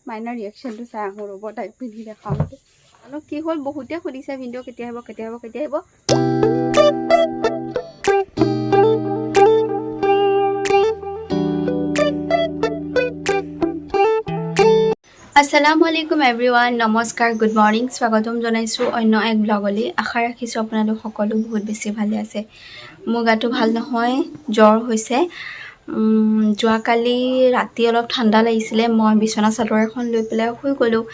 মাইনাৰ ৰিয়েকশ্যনটো চাই আহোঁ ৰ'ব, তাইক পিন্ধি দেখাওঁতে। অলপ কি হ'ল, বহুতে সুধিছে ভিডিঅ' কেতিয়া আহিব কেতিয়া আহিব কেতিয়া আহিব। আসসালামু আলাইকুম এভৰিৱান, নমস্কাৰ, গুড মৰ্ণিং, স্বাগতম জনাইছোঁ অন্য এক ব্লগলৈ। আশা ৰাখিছোঁ আপোনালোক সকলো বহুত বেছি ভালে আছে। মোৰ গাটো ভাল নহয়, জ্বৰ হৈছে। যোৱাকালি ৰাতি অলপ ঠাণ্ডা লাগিছিলে, মই বিচনা চাদৰ এখন লৈ পেলাই শুই গ'লোঁ।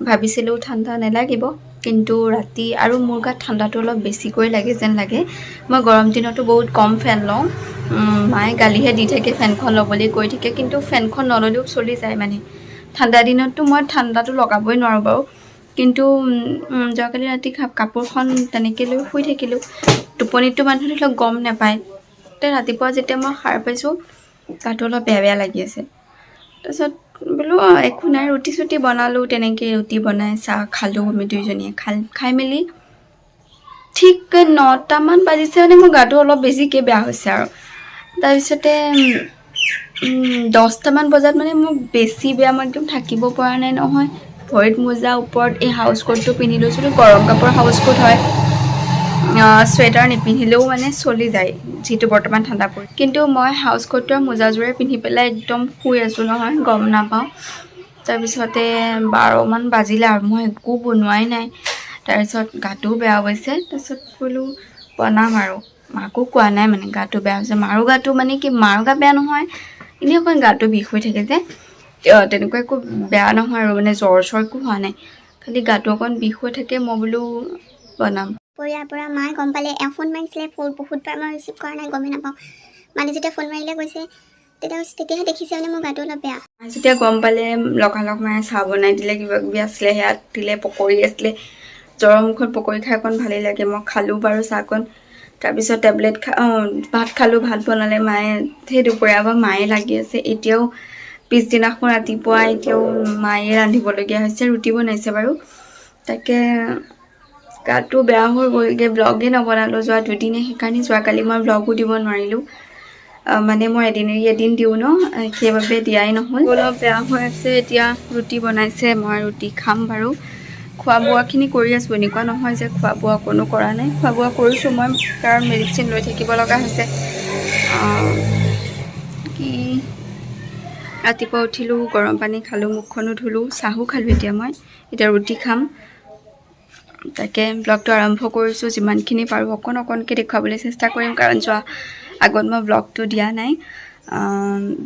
ভাবিছিলোঁ ঠাণ্ডা নালাগিব, কিন্তু ৰাতি আৰু মোৰ গাত ঠাণ্ডাটো অলপ বেছিকৈ লাগে যেন লাগে। মই গৰম দিনতো বহুত কম ফেন লওঁ, মায়ে গালিহে দি থাকে ফেনখন ল'বলৈ কৈ থাকে, কিন্তু ফেনখন নল'লেও চলি যায়। মানে ঠাণ্ডা দিনততো মই ঠাণ্ডাটো লগাবই নোৱাৰোঁ বাৰু, কিন্তু যোৱাকালি ৰাতি কাপোৰখন তেনেকৈ লৈ শুই থাকিলোঁ। টোপনিটো মানুহে ধৰি লওক গম নাপায়। ৰাতিপুৱা যেতিয়া মই সাৰ পাইছোঁ, গাটো অলপ বেয়া বেয়া লাগি আছে। তাৰপিছত বোলো একো নাই, ৰুটি চুটি বনালোঁ, তেনেকৈ ৰুটি বনাই চাহ খালোঁ আমি দুইজনীয়ে। খাই মেলি ঠিক 9টামান বাজিছে, মানে মোৰ গাটো অলপ বেছিকৈ বেয়া হৈছে আৰু। তাৰপিছতে 10টামান বজাত মানে মোক বেছি বেয়া, মই একদম থাকিব পৰা নাই নহয়। ভৰিত মোজা, ওপৰত এই হাউচ কোটটো পিন্ধি লৈছিলোঁ, গৰম কাপোৰ হাউচ কোট হয়, চুৱেটাৰ নিপিন্ধিলেও মানে চলি যায়, যিটো বৰ্তমান ঠাণ্ডা পৰি। কিন্তু মই হাউচ কোটৰ মোজাযোৰে পিন্ধি পেলাই একদম শুই আছোঁ নহয়, গম নাপাওঁ। তাৰপিছতে 12মান বাজিলে আৰু মই একো বনোৱাই নাই। তাৰপিছত গাটোও বেয়া হৈছে। তাৰপিছত বোলো বনাম আৰু, মাকো কোৱা নাই মানে গাটো বেয়া হৈছে। মাৰো গাটো মানে কি, মাৰো গা বেয়া নহয়, এনেই অকণ গাটো বিষ হৈ থাকে যে, তেনেকুৱা একো বেয়া নহয় আৰু, মানে জ্বৰ চৰ একো হোৱা নাই, খালি গাটো অকণ বিষ হৈ থাকে। মই বোলো বনাম। পৰিয়াৰ পৰা মায়ে গম পালে, ফোন মাৰিছিলে, বহুতবাৰ মই ৰিচিভ কৰা নাই, গমেই নাপাওঁ। মানে যেতিয়া ফোন মাৰিলে কৈছে, তেতিয়াহে দেখিছে মানে মোৰ গাটো অলপ বেয়া। যেতিয়া গম পালে লগালগ মায়ে চাহ বনাই দিলে, কিবা কিবি আছিলে সেয়া দিলে, পকৰি আছিলে। জ্বৰৰ মুখত পকৰি খাই অকণ ভালেই লাগে। মই খালোঁ বাৰু চাহকণ। তাৰপিছত টেবলেট ভাত খালোঁ, ভাত বনালে মায়ে, সেই দুপৰীয়াৰ পৰা মায়ে লাগি আছে। এতিয়াও পিছদিনাখন ৰাতিপুৱা এতিয়াও মায়ে ৰান্ধিবলগীয়া হৈছে, ৰুটি বনাইছে বাৰু। তাকে গাটো বেয়া হৈ গ'লগৈ, ব্লগেই নবনালোঁ যোৱা দুদিনে, সেইকাৰণে যোৱাকালি মই ব্লগো দিব নোৱাৰিলোঁ। মানে মই এদিন এৰি এদিন দিওঁ ন, সেইবাবে দিয়াই নহ'ল। অলপ বেয়া হৈ আছে। এতিয়া ৰুটি বনাইছে, মই ৰুটি খাম বাৰু। খোৱা বোৱাখিনি কৰি আছোঁ, এনেকুৱা নহয় যে খোৱা বোৱা কোনো কৰা নাই, খোৱা বোৱা কৰিছোঁ মই, কাৰণ মেডিচিন লৈ থাকিব লগা হৈছে। কি ৰাতিপুৱা উঠিলোঁ, গৰম পানী খালোঁ, মুখখনো ধুলোঁ, চাহো খালোঁ। এতিয়া ৰুটি খাম। তাকে ব্লগটো আৰম্ভ কৰিছোঁ, যিমানখিনি পাৰোঁ অকণ অকণকৈ দেখুৱাবলৈ চেষ্টা কৰিম, কাৰণ আগত মই ব্লগটো দিয়া নাই,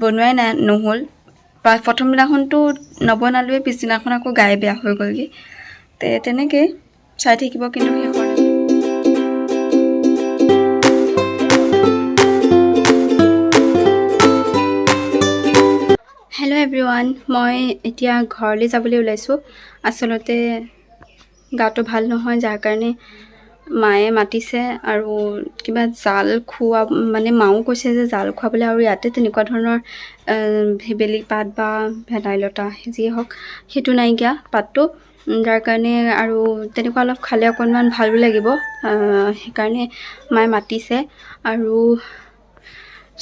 বনোৱাই নহ'ল। প্ৰথম দিনাখনতো নবনালোৱে, পিছদিনাখন আকৌ গায়ে বেয়া হৈ গ'লগৈ। তেনেকৈ চাই থাকিব কিন্তু শেষৰ। হেল্ল' এভৰিৱান, মই এতিয়া ঘৰলৈ যাবলৈ ওলাইছোঁ। আচলতে গাটো ভাল নহয়, যাৰ কাৰণে মায়ে মাতিছে আৰু কিবা জাল খোৱা, মানে মাও কৈছে যে জাল খুৱাবলৈ, আৰু ইয়াতে তেনেকুৱা ধৰণৰ ভেবেলী পাত বা ভেদাইলতা যিয়ে হওক, সেইটো নাইকিয়া পাতটো, যাৰ কাৰণে আৰু তেনেকুৱা অলপ খালে অকণমান ভালো লাগিব, সেইকাৰণে মায়ে মাতিছে। আৰু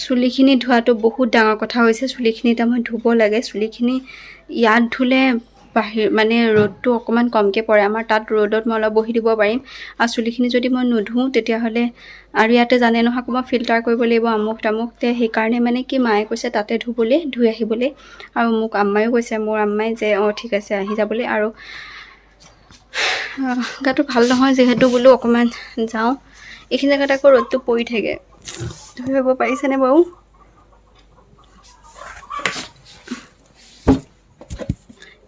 চুলিখিনি ধোৱাটো বহুত ডাঙৰ কথা হৈছে। চুলিখিনি এতিয়া মই ধুব লাগে। চুলিখিনি ইয়াত ধুলে মানে ৰ'দটো অকণমান কমকৈ পৰে, আমাৰ তাত ৰ'দত মই অলপ বহি দিব পাৰিম। আৰু চুলিখিনি যদি মই নুধোওঁ তেতিয়াহ'লে, আৰু ইয়াতে জানে নহয় আকৌ মই ফিল্টাৰ কৰিব লাগিব, আমুক তামুক। সেইকাৰণে মানে কি, মায়ে কৈছে তাতে ধুই আহিবলৈ, আৰু মোক আম্মায়ো কৈছে, মোৰ আম্মাই যে ঠিক আছে আহি যাবলৈ। আৰু গাটো ভাল নহয় যিহেতু বোলো অকণমান যাওঁ। এইখিনি জেগাত আকৌ ৰ'দটো পৰি থাকে, ধৰিব পাৰিছেনে বাৰু?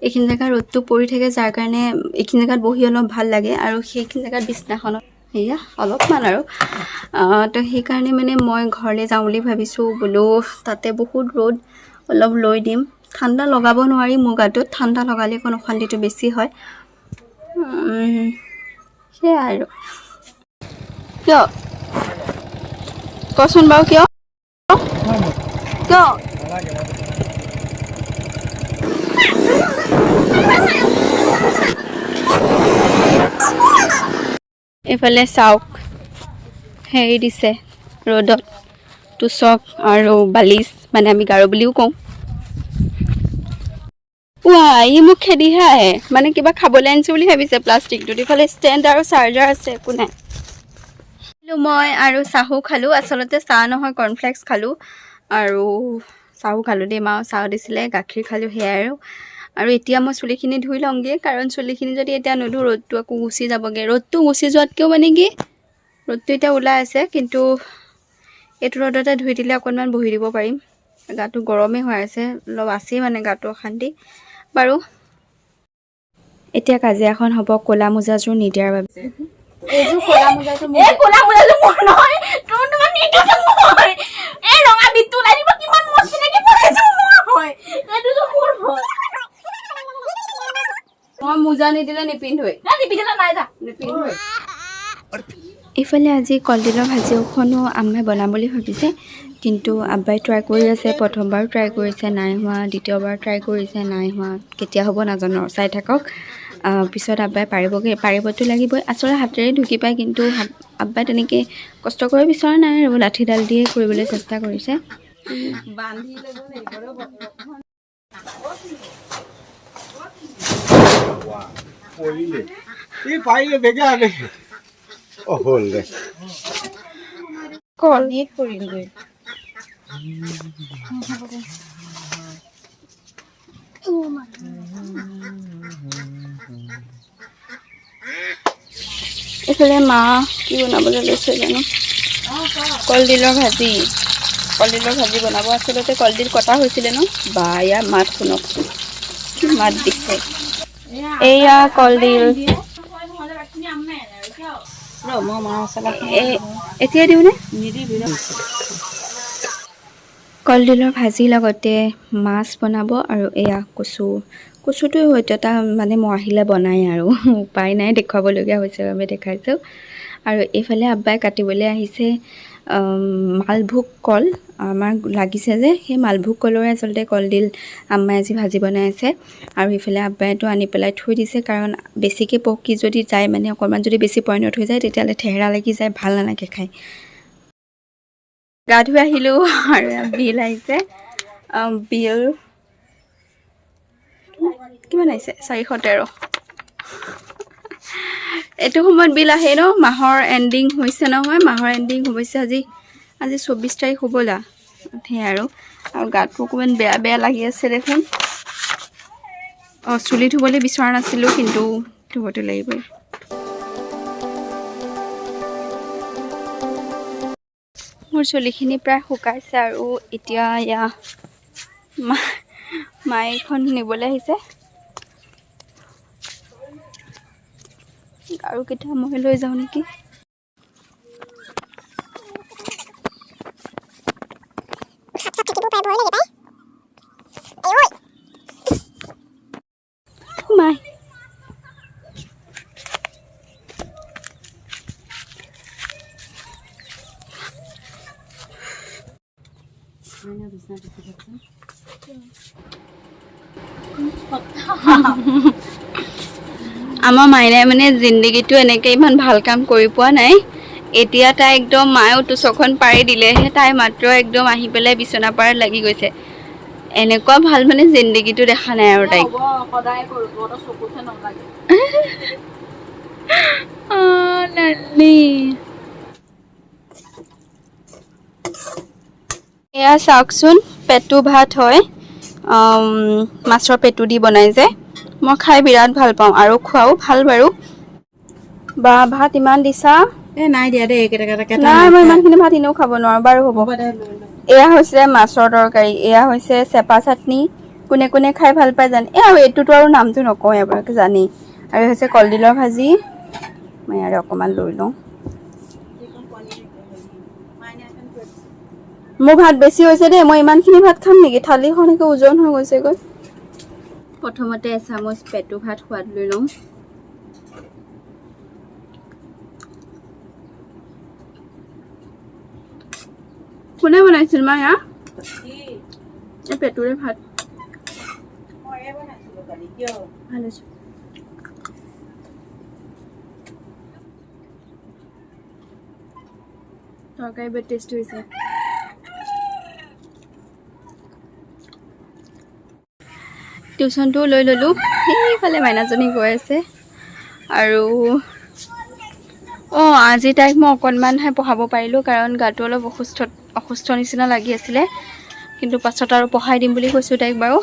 এইখিনি জেগাত ৰ'দটো পৰি থাকে, যাৰ কাৰণে এইখিনি জেগাত বহি অলপ ভাল লাগে, আৰু সেইখিনি জেগাত বিছনাখনত সেয়া অলপমান আৰু তো সেইকাৰণে মানে মই ঘৰলৈ যাওঁ বুলি ভাবিছোঁ। বোলো তাতে বহুত ৰ'দ, অলপ লৈ দিম। ঠাণ্ডা লগাব নোৱাৰি মোৰ গাটোত, ঠাণ্ডা লগালে অকণ অশান্তিটো বেছি হয়। সেয়াই আৰু। কিয় কচোন বাৰু, কিয় এইফালে চাওক, হেৰি দিছে ৰ'দত, তোচক আৰু বালিচ, মানে আমি গাৰো বুলিও কওঁ। ৱাই ই মোক খেদিহে আহে মানে কিবা খাবলৈ আনিছোঁ বুলি ভাবিছে প্লাষ্টিকটোত ইফালে ষ্টেণ্ড আৰু চাৰ্জাৰ আছে একো নাই মই আৰু চাহো খালোঁ আচলতে চাহ নহয় কৰ্ণফ্লেক্স খালোঁ আৰু চাহো খালোঁ দেই মাও চাহ দিছিলে গাখীৰ খালোঁ সেয়াই আৰু এতিয়া মই চুলিখিনি ধুই লওঁগৈ কাৰণ চুলিখিনি যদি এতিয়া নুধুঁ ৰ'দটো আকৌ গুচি যাবগৈ ৰ'দটো গুচি যোৱাতকৈও মানে কি ৰ'দটো এতিয়া ওলাই আছে কিন্তু এইটো ৰ'দতে ধুই দিলে অকণমান বহি দিব পাৰিম গাটো গৰমেই হৈ আছে অলপ আছেই মানে গাটো অশান্তি বাৰু এতিয়া কাজিয়াখন হ'ব ক'লা মোজাযোৰ নিদিয়াৰ বাবে এইযোৰ ক'লা মোজাটো মোৰ নহয় তোৰ তোমাৰ নিদিয়াটো মই এই ৰঙা বিটটো ওলাই দিব কিমান মস্তি লাগি পৰিছে মোৰ হয় এইটো মোৰ হয় মই মোজা নিদিলে নিপিন্ধুই নিপিন্ধিলে নাই যা নিপিন্ধুই ইফালে আজি কলডিলৰ ভাজি এখনো আম্মাই বনাম বুলি ভাবিছে কিন্তু আব্বাই ট্ৰাই কৰি আছে প্ৰথমবাৰ ট্ৰাই কৰিছে নাই হোৱা দ্বিতীয়বাৰ ট্ৰাই কৰিছে নাই হোৱা কেতিয়া হ'ব নাজানো চাই থাকক পিছত আব্বাই পাৰিবতো লাগিবই আচলতে হাতেৰে ঢুকি পায় কিন্তু আব্বাই তেনেকৈ কষ্ট কৰি বিচৰা নাই আৰু লাঠিডাল দিয়ে কৰিবলৈ চেষ্টা কৰিছে বান্ধি ল'ব এইফালে মা কি বনাবলৈ লৈছে জানো কলডিলৰ ভাজি বনাব আচলতে কলডিল কটা হৈছিলে ন বা ইয়াৰ মাত শুনকচোন কি মাত দিছে এয়া কলডিল এতিয়া দিওঁনে কলডিলৰ ভাজিৰ লগতে মাছ বনাব আৰু এয়া কচুটো হয়তো এটা মানে মই আহিলে বনাই আৰু উপায় নাই দেখুৱাবলগীয়া হৈছে বাবে দেখাইছোঁ আৰু এইফালে আব্বাই কাটিবলৈ আহিছে মালভোগ কল আমাৰ লাগিছে যে সেই মালভোগ কলৰে আচলতে কলডিল আম্মাই আজি ভাজি বনাই আছে আৰু ইফালে আব্বাইটো আনি পেলাই থৈ দিছে কাৰণ বেছিকৈ পকি যদি যায় মানে অকণমান যদি বেছি পৰিণত হৈ যায় তেতিয়াহ'লে ঠেহেৰা লাগি যায় ভাল নালাগে খাই গা ধুই আহিলোঁ আৰু বিল আহিছে বিল কিমান আহিছে 413 এইটো সময়ত বিল আহে ন মাহৰ এণ্ডিং হৈছে নহয় মাহৰ এণ্ডিং হৈছে আজি 24 তাৰিখ হ'বলা সেয়াই আৰু গাটো অকণমান বেয়া লাগি আছে দেখোন চুলি ধুবলৈ বিচৰা নাছিলোঁ কিন্তু ধুবতো লাগিবই মোৰ চুলিখিনি প্ৰায় শুকাইছে আৰু এতিয়া এয়া মায়ে এখন নিবলৈ আহিছে আৰু কেতিয়া মই লৈ যাওঁ নেকি মাই আমাৰ মাইনাই মানে জিন্দগীটো এনেকৈ ইমান ভাল কাম কৰি পোৱা নাই এতিয়া তাই একদম মায়েও টুচখন পাৰি দিলেহে তাই মাত্ৰ একদম আহি পেলাই বিচনা পাৰত লাগি গৈছে এনেকুৱা ভাল মানে জিন্দগীটো দেখা নাই আৰু তাইক সদায় কৰিব চকুতে নালাগে এয়া চাওকচোন পেটু ভাত হয় মাছৰ পেটু দি বনাই যে মই খাই বিৰাট ভাল পাওঁ আৰু খোৱাও ভাল বাৰু বা ভাত ইমান দিছা নাই দিয়া দেই একেটা নাই মই ইমানখিনি ভাত এনেও খাব নোৱাৰোঁ বাৰু হ'ব এয়া হৈছে মাছৰ তৰকাৰী এয়া হৈছে চেপা চাটনি কোনে কোনে খাই ভাল পায় জানে আৰু এইটোতো আৰু নামটো নকওঁ এবাৰকে জানেই আৰু হৈছে কলডিলৰ ভাজি মই আৰু অকণমান লৈ লওঁ মোৰ ভাত বেছি হৈছে দেই মই ইমানখিনি ভাত খাম নেকি থালিখন একে ওজন হৈ গৈছেগৈ প্ৰথমতে এচামুচ পেটু ভাত সোৱাদ লৈ লওঁ কোনে বনাইছিল মা এয়া এই পেটুৰে ভাত ভাল হৈছে তৰকাৰী বহুত টেষ্টি হৈছে টিউশ্যনটো লৈ ল'লোঁ। সেইফালে মাইনাজনী গৈ আছে আৰু আজি তাইক মই অকণমানহে পঢ়াব পাৰিলোঁ, কাৰণ গাটো অলপ অসুস্থ নিচিনা লাগি আছিলে, কিন্তু পাছত আৰু পঢ়াই দিম বুলি কৈছোঁ তাইক বাৰু।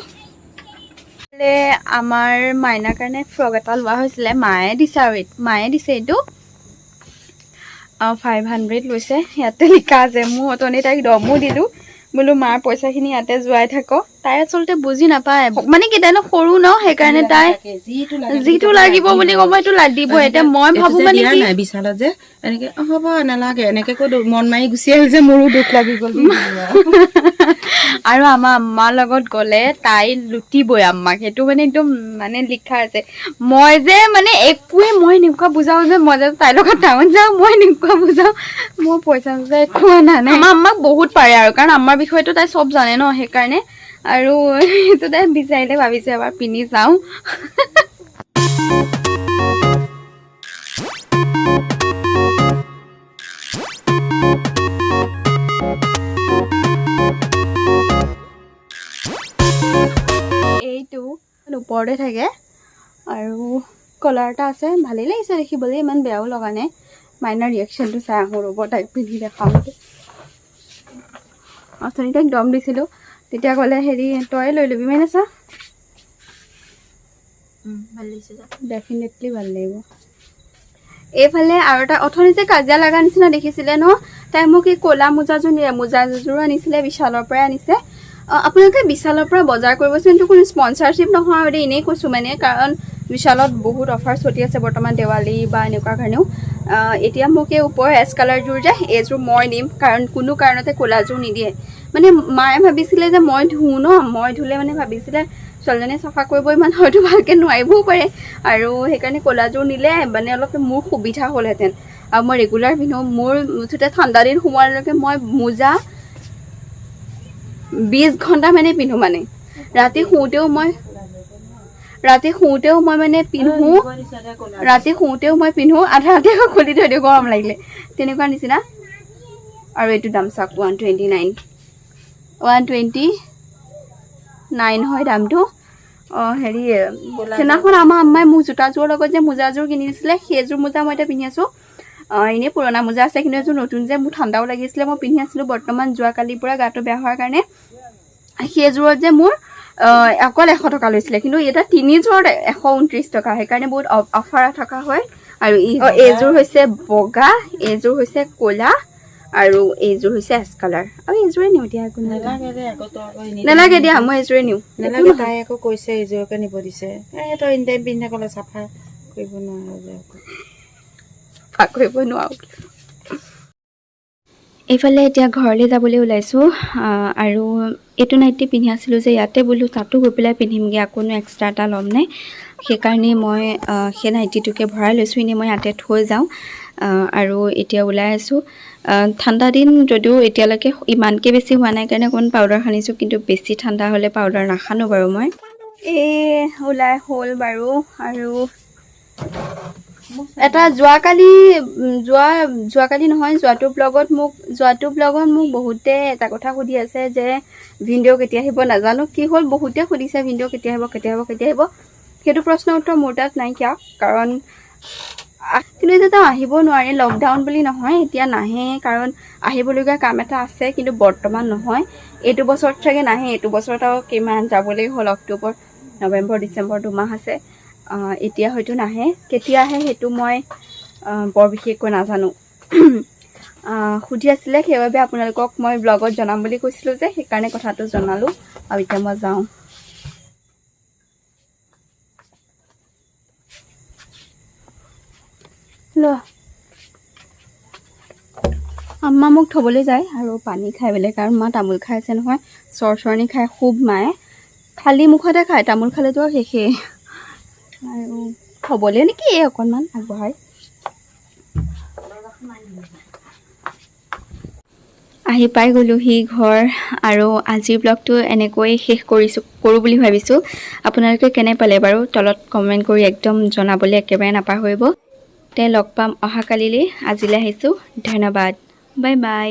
আমাৰ মাইনাৰ কাৰণে ফ্ৰক এটা লোৱা হৈছিলে, মায়ে দিছে এইটো 500 লৈছে, ইয়াতে লিখা আছে। মোৰ অথনি তাইক দমো দিলোঁ, বোলো মাৰ পইচাখিনি ইয়াতে যোৱাই থাকক। তাই আচলতে বুজি নাপায়, মানে কি তাইনো সৰু ন, সেইকাৰণে তাই যিটো লাগিব বুলি ক'ব সেইটো দিব। এতিয়া মই ভাবোঁ মানে কি বিশালত যে এনেকে হ'ব নালাগে এনেকে কৈ মন মাৰি গুচি আহিল যে মোৰো দুখ লাগি গ'ল। আৰু আমাৰ আম্মাৰ লগত গ'লে তাই লুটিবই আম্মাক, সেইটো মানে একদম মানে লিখা আছে। মই যে মানে একোৱে মই এনেকুৱা বুজাওঁ যে মই যে তাইৰ লগত টাউন যাওঁ, মই এনেকুৱা বুজাওঁ, মোৰ পইচা একো নানে। আমাৰ আম্মাক বহুত পাৰে আৰু, কাৰণ আমাৰ বিষয়টো তাই চব জানে ন, সেইকাৰণে আৰু সেইটো তাই বিচাৰিলে ভাবিছে এবাৰ পিন্ধি চাওঁ। এইটো ওপৰতে থাকে আৰু কলাৰ এটা আছে, ভালেই লাগিছে দেখিবলৈ, ইমান বেয়াও লগা নাই। মাইনাৰ ৰিয়েকশ্যনটো চাই আহোঁ ৰ'ব, তাইক পিন্ধি দেখাওঁ। অথনি তাইক দম দিছিলোঁ, তেতিয়া ক'লে হেৰি তই লৈ ল'বি মানে চা, ভাল লাগিছে, ডেফিনেটলি ভাল লাগিব। এইফালে আৰু এটা অথনি যে কাজিয়া লগা নিচিনা দেখিছিলে ন, তাই মোক এই ক'লা মোজাযোৰো আনিছিলে, বিশালৰ পৰাই আনিছে। আপোনালোকে বিশালৰ পৰা বজাৰ কৰিবচোন, এইটো কোনো স্পনচাৰশ্বিপ নহয় আৰু এনেই কৈছোঁ মানে, কাৰণ বিশালত বহুত অফাৰ চলি আছে বৰ্তমান, দেৱালী বা এনেকুৱা কাৰণেও। এতিয়া মোক এই ওপৰৰ এছ কালাৰযোৰ যে এইযোৰ মই নিম, কাৰণ কোনো কাৰণতে ক'লাযোৰ নিদিয়ে। মানে মায়ে ভাবিছিলে যে মই ধুওঁ ন, মই ধুলে মানে ভাবিছিলে ছোৱালীজনীয়ে চাফা কৰিব ইমান হয়তো ভালকৈ নোৱাৰিবও পাৰে, আৰু সেইকাৰণে ক'লাযোৰ নিলে মানে অলপ মোৰ সুবিধা হ'লহেঁতেন। আৰু মই ৰেগুলাৰ পিন্ধোঁ, মোৰ মুঠতে ঠাণ্ডা দিন সোমোৱালৈকে মই মোজা 20 ঘণ্টা মানে পিন্ধোঁ। মানে ৰাতি শুওঁতেও মই মানে পিন্ধোঁ, আধা ৰাতি আকৌ খুলি থৈ দিওঁ গৰম লাগিলে, তেনেকুৱা নিচিনা। আৰু এইটো দাম চাওক 129 হয় দামটো। হেৰি সেইদিনাখন আমাৰ আম্মাই মোক জোতাযোৰৰ লগত যে মোজাযোৰ কিনি দিছিলে, সেইযোৰ মোজা মই এতিয়া পিন্ধি আছোঁ। এনেই পুৰণা মোজা আছে, কিন্তু এযোৰ নতুন যে মোৰ ঠাণ্ডাও লাগিছিলে, মই পিন্ধি আছিলোঁ। বৰ্তমান যোৱাকালিৰ পৰা গাটো বেয়া হোৱাৰ কাৰণে সেইযোৰত যে মোৰ অকল 100 টকা লৈছিলে, কিন্তু এটা 3যোৰত 129 টকা, সেইকাৰণে বহুত অফাৰ থকা হয়। আৰু এইযোৰ হৈছে বগা, এইযোৰ হৈছে ক'লা, আৰু এইযোৰ হৈছে এছ কালাৰ। আৰু এইযোৰে নিওঁ দিয়া, একো নালাগে দিয়া, মই এইযোৰে নিওঁ। নালাগে, তাই আকৌ কৈছে এইযোৰকে নিব দিছে। তই ইন টাইম পিন্ধি ক'লে চাফা কৰিব নোৱাৰো। এইফালে এতিয়া ঘৰলৈ যাবলৈ ওলাইছোঁ, আৰু এইটো নাইটি পিন্ধি আছিলোঁ যে ইয়াতে, বোলো তাতো গৈ পেলাই পিন্ধিমগৈ, আকৌনো এক্সট্ৰা এটা ল'ম নে, সেইকাৰণে মই সেই নাইটিটোকে ভৰাই লৈছোঁ। এনেই মই ইয়াতে থৈ যাওঁ, আৰু এতিয়া ওলাই আছোঁ। ঠাণ্ডা দিন যদিও এতিয়ালৈকে ইমানকৈ বেছি হোৱা নাই কাৰণে অকণমান পাউডাৰ সানিছোঁ, কিন্তু বেছি ঠাণ্ডা হ'লে পাউডাৰ নাসানো বাৰু মই। ওলাই হ'ল বাৰু। আৰু এটা যোৱাকালি নহয়, যোৱাটো ব্লগত মোক বহুতে এটা কথা সুধি আছে যে ভিডিঅ' কেতিয়া আহিব। নাজানো কি হ'ল, বহুতে সুধিছে ভিডিঅ' কেতিয়া আহিব। সেইটো প্ৰশ্নৰ উত্তৰ মোৰ তাত নাইকিয়া, কাৰণ কিন্তু এতিয়া আহিব নোৱাৰে, লকডাউন বুলি নহয়, এতিয়া নাহে, কাৰণ আহিবলগীয়া কাম এটা আছে, কিন্তু বৰ্তমান নহয়। এইটো বছৰত চাগে নাহে, এইটো বছৰত আৰু কিমান যাবলৈ হ'ল, অক্টোবৰ, নৱেম্বৰ, ডিচেম্বৰ 2 মাহ আছে। এতিয়া হয়তো নাহে, কেতিয়া আহে সেইটো মই বৰ বিশেষকৈ নাজানো। সুধি আছিলে, সেইবাবে আপোনালোকক মই ব্লগত জনাম বুলি কৈছিলোঁ যে, সেইকাৰণে কথাটো জনালোঁ। আৰু এতিয়া মই যাওঁ। আম্মা মোক থ'বলৈ যায় আৰু পানী খাই পেলাই, কাৰণ মা তামোল খাই আছে নহয়, চৰচৰণি খাই খুব মায়ে, খালী মুখতে খায়, তামোল খালেতো আৰু শেষেই। আৰু থ'বলৈ নেকি অকণমান আগবঢ়াই আহি পাই গ'লোহি ঘৰ। আৰু আজিৰ ব্লগটো এনেকৈ শেষ কৰোঁ বুলি ভাবিছোঁ। আপোনালোকে কেনে পালে বাৰু, তলত কমেণ্ট কৰি একদম জনাবলৈ একেবাৰে নাপাহৰিব। লগ পাম অহাকালিলৈ। আজিলৈ আহিছোঁ, ধন্যবাদ, বাই বাই।